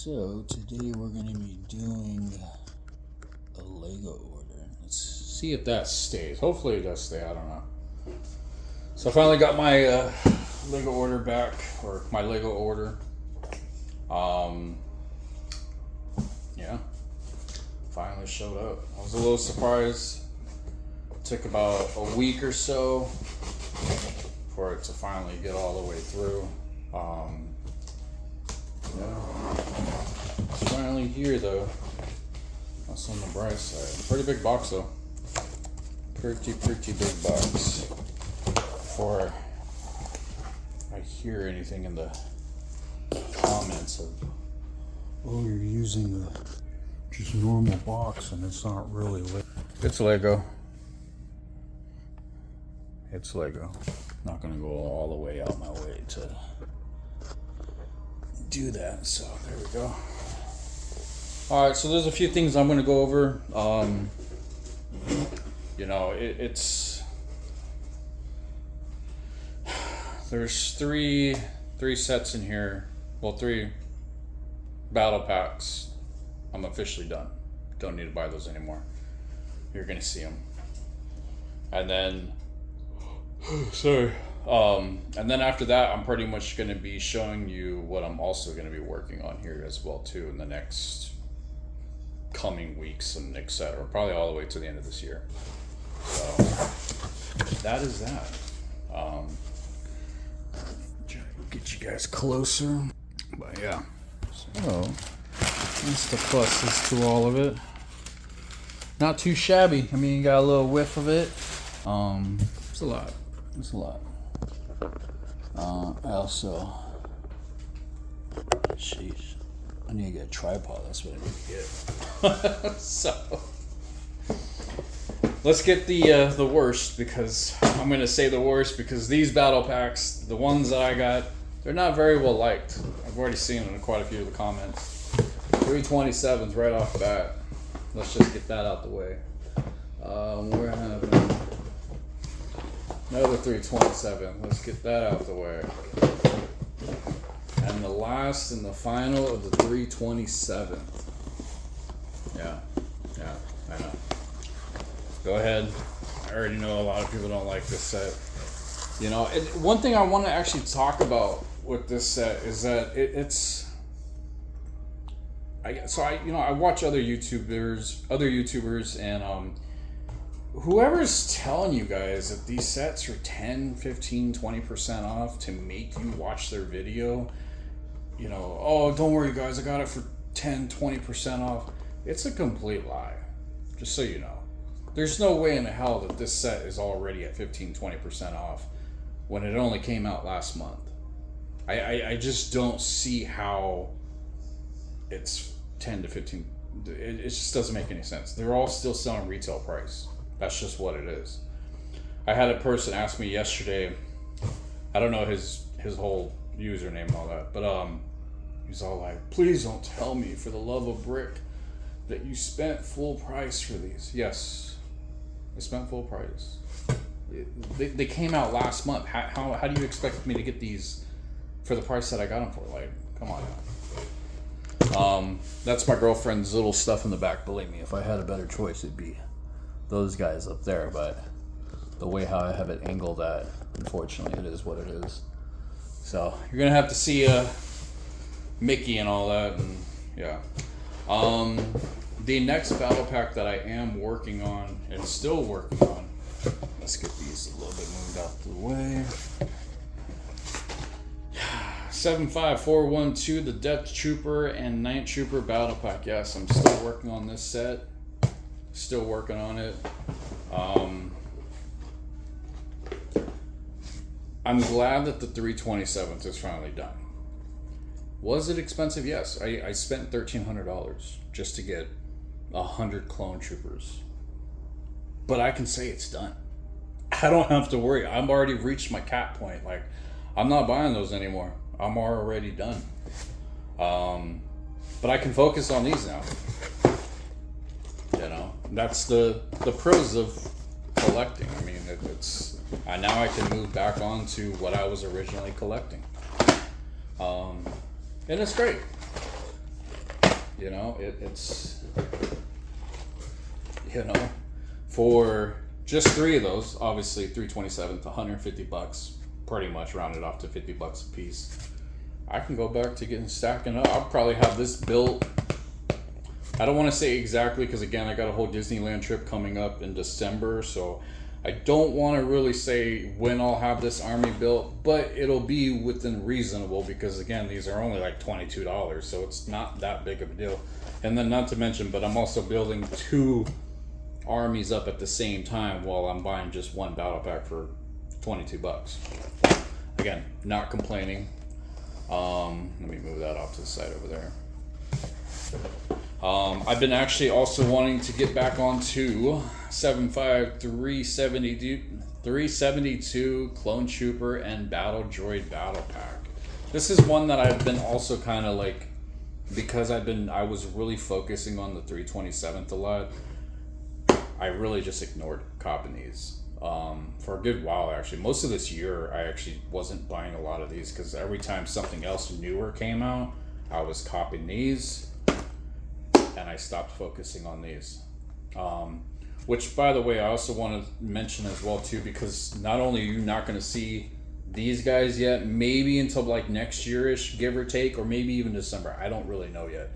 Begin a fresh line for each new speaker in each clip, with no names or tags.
So today we're going to be doing a Lego order. Let's see if that stays. Hopefully it does stay. I don't know. So I finally got my Lego order back, or my Lego order. Yeah, finally showed up. I was a little surprised. It took about a week or so for it to finally get all the way through. Yeah, it's finally here though. That's on the bright side. Pretty big box though. Pretty big box. Before I hear anything in the comments of, oh, you're using a just normal box and it's not really Lego. It's Lego. It's Lego. Not gonna go all the way out my way to do that, so there we go. Alright, so there's a few things I'm gonna go over. It's there's three sets in here. Well, 3 battle packs. I'm officially done. Don't need to buy those anymore. You're gonna see them. And then sorry. And then after that, I'm pretty much going to be showing you what I'm also going to be working on here as well too in the next coming weeks and etc. Probably all the way to the end of this year. So that is that. Try to get you guys closer, but yeah. So that's the pluses to all of it. Not too shabby. I mean, you got a little whiff of it. It's a lot. It's a lot. I also, sheesh, I need to get a tripod. That's what I need to get. So let's get the worst, because I'm gonna say the worst because these battle packs, the ones that I got, they're not very well liked. I've already seen them in quite a few of the comments. 327s right off the bat. Let's just get that out the way. We're having another 327. Let's get that out the way. And the last and the final of the 327th. Yeah, I know. Go ahead. I already know a lot of people don't like this set. You know, one thing I want to actually talk about with this set is that I watch other YouTubers and whoever's telling you guys that these sets are 10, 15, 20% off to make you watch their video, oh, don't worry guys, I got it for 10, 20% off. It's a complete lie. Just so you know. There's no way in the hell that this set is already at 15, 20% off when it only came out last month. I just don't see how it's 10 to 15. It just doesn't make any sense. They're all still selling retail price. That's just what it is. I had a person ask me yesterday, I don't know his whole username and all that, but he's all like, please don't tell me for the love of brick that you spent full price for these. Yes, I spent full price. They came out last month. How do you expect me to get these for the price that I got them for? Like, come on now. That's my girlfriend's little stuff in the back. Believe me, if I had a better choice, it'd be those guys up there, but the way how I have it angled, that unfortunately it is what it is. So you're gonna have to see Mickey and all that, and yeah. The next battle pack that I am working on and still working on, let's get these a little bit moved out the way. 75412, the Death Trooper and Night Trooper battle pack. Yes, I'm still working on this set. Still working on it. I'm glad that the 327th is finally done. Was it expensive? Yes. I spent $1,300 just to get 100 clone troopers. But I can say it's done. I don't have to worry. I've already reached my cap point. Like, I'm not buying those anymore. I'm already done. But I can focus on these now. That's the pros of collecting. I mean, it's now I can move back on to what I was originally collecting. And it's great. You know, it's, you know, for just 3 of those, obviously 327 to $150, pretty much rounded off to $50 a piece. I can go back to getting stacking up. I'll probably have this built. I don't want to say exactly because again, I got a whole Disneyland trip coming up in December, so I don't want to really say when I'll have this army built, but it'll be within reasonable because again, these are only like $22, so it's not that big of a deal. And then not to mention, but I'm also building 2 armies up at the same time while I'm buying just 1 battle pack for $22. Again, not complaining. Let me move that off to the side over there. I've been actually also wanting to get back onto 7.5 372 Clone Trooper and Battle Droid Battle Pack. This is one that I've been also kind of like, because I was really focusing on the 327th a lot. I really just ignored copping these for a good while actually. Most of this year I actually wasn't buying a lot of these because every time something else newer came out, I was copying these. And I stopped focusing on these. Which, by the way, I also want to mention as well, too, because not only are you not going to see these guys yet, maybe until like next year-ish, give or take, or maybe even December. I don't really know yet.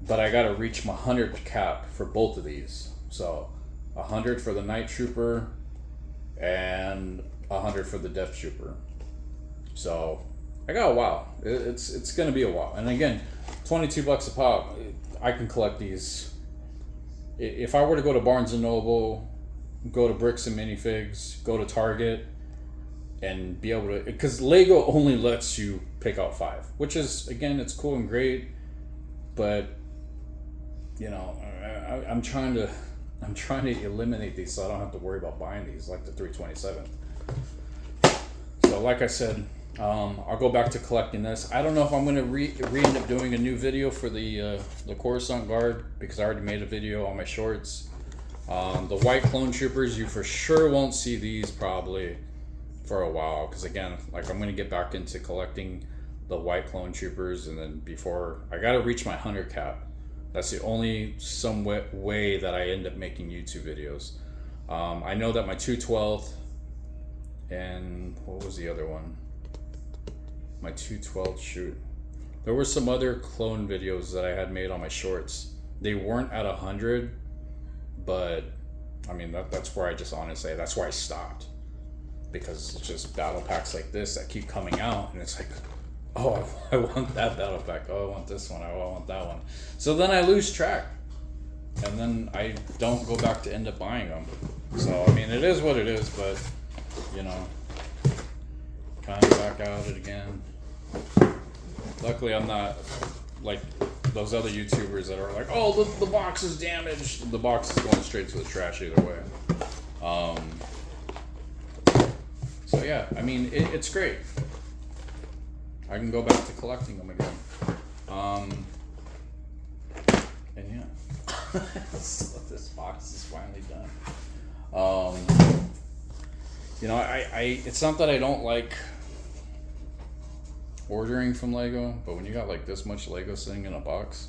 But I got to reach my 100 cap for both of these. So, 100 for the Night Trooper and 100 for the Death Trooper. So, I got a while. It's going to be a while. And again, $22 a pop. I can collect these. If I were to go to Barnes & Noble, go to Bricks and Minifigs, go to Target, and be able to... Because Lego only lets you pick out 5. Which is, again, it's cool and great. But, you know, I'm trying to eliminate these so I don't have to worry about buying these like the 327. So, like I said... I'll go back to collecting this. I don't know if I'm going to end up doing a new video for the Coruscant Guard because I already made a video on my shorts. The white clone troopers, you for sure won't see these probably for a while because again, like I'm going to get back into collecting the white clone troopers, and then before I got to reach my 100 cap. That's the only somewhat way that I end up making YouTube videos. I know that my 212th and what was the other one? My 212 shoot. There were some other clone videos that I had made on my shorts. They weren't at 100, but I mean that's where I just honestly say that's where I stopped because it's just battle packs like this that keep coming out, and it's like, oh, I want that battle pack. Oh, I want this one. Oh, I want that one. So then I lose track, and then I don't go back to end up buying them. So I mean, it is what it is, but you know, kind of back out it again. Luckily, I'm not like those other YouTubers that are like, oh, the box is damaged. The box is going straight to the trash either way. So yeah, I mean, it's great. I can go back to collecting them again. And yeah, so this box is finally done. You know, I it's not that I don't like ordering from Lego, but when you got like this much Lego sitting in a box,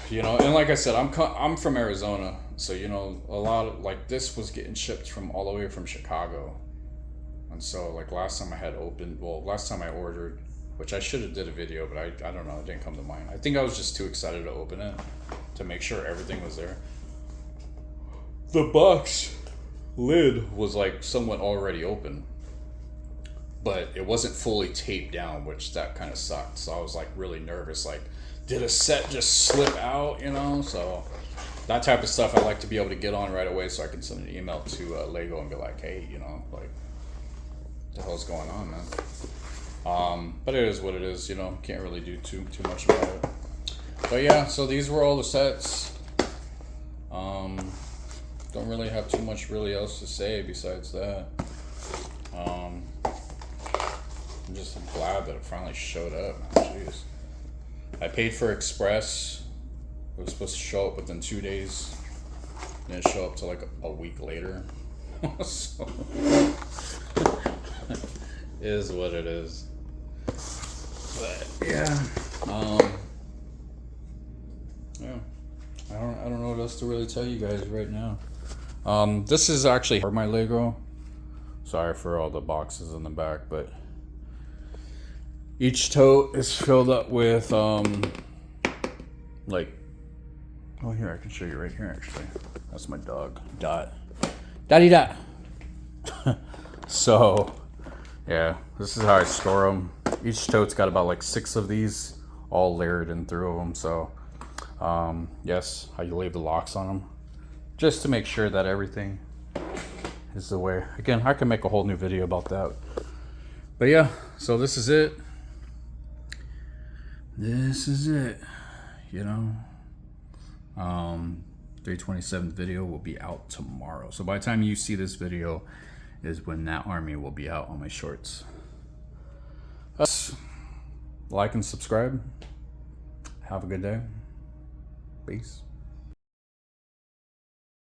you know, and like I said, I'm from Arizona, so you know, a lot of like this was getting shipped from all the way from Chicago, and so like last time I ordered, which I should have did a video, but I don't know, it didn't come to mind. I think I was just too excited to open it to make sure everything was there. The box lid was like somewhat already open, but it wasn't fully taped down, which that kind of sucked. So I was like really nervous, like, did a set just slip out, you know? So that type of stuff I like to be able to get on right away so I can send an email to Lego and be like, hey, you know, like, what the hell's going on, man? But it is what it is, you know, can't really do too much about it. But yeah, so these were all the sets. Don't really have too much really else to say besides that. I'm just glad that it finally showed up. Jeez. I paid for Express. It was supposed to show up within 2 days. And it showed up to like a week later. So is what it is. But yeah. Yeah, I don't know what else to really tell you guys right now. This is actually for my Lego. Sorry for all the boxes in the back, but each tote is filled up with like, oh, here, I can show you right here actually. That's my dog, Dot. Daddy Dot. So, yeah, this is how I store them. Each tote's got about like 6 of these, all layered in through them. So, yes, how you leave the locks on them, just to make sure that everything is the way. Again, I can make a whole new video about that. But yeah, so this is it. This is it. You know, 327 video will be out tomorrow. So by the time you see this video is when that army will be out on my shorts. Like and subscribe. Have a good day. Peace.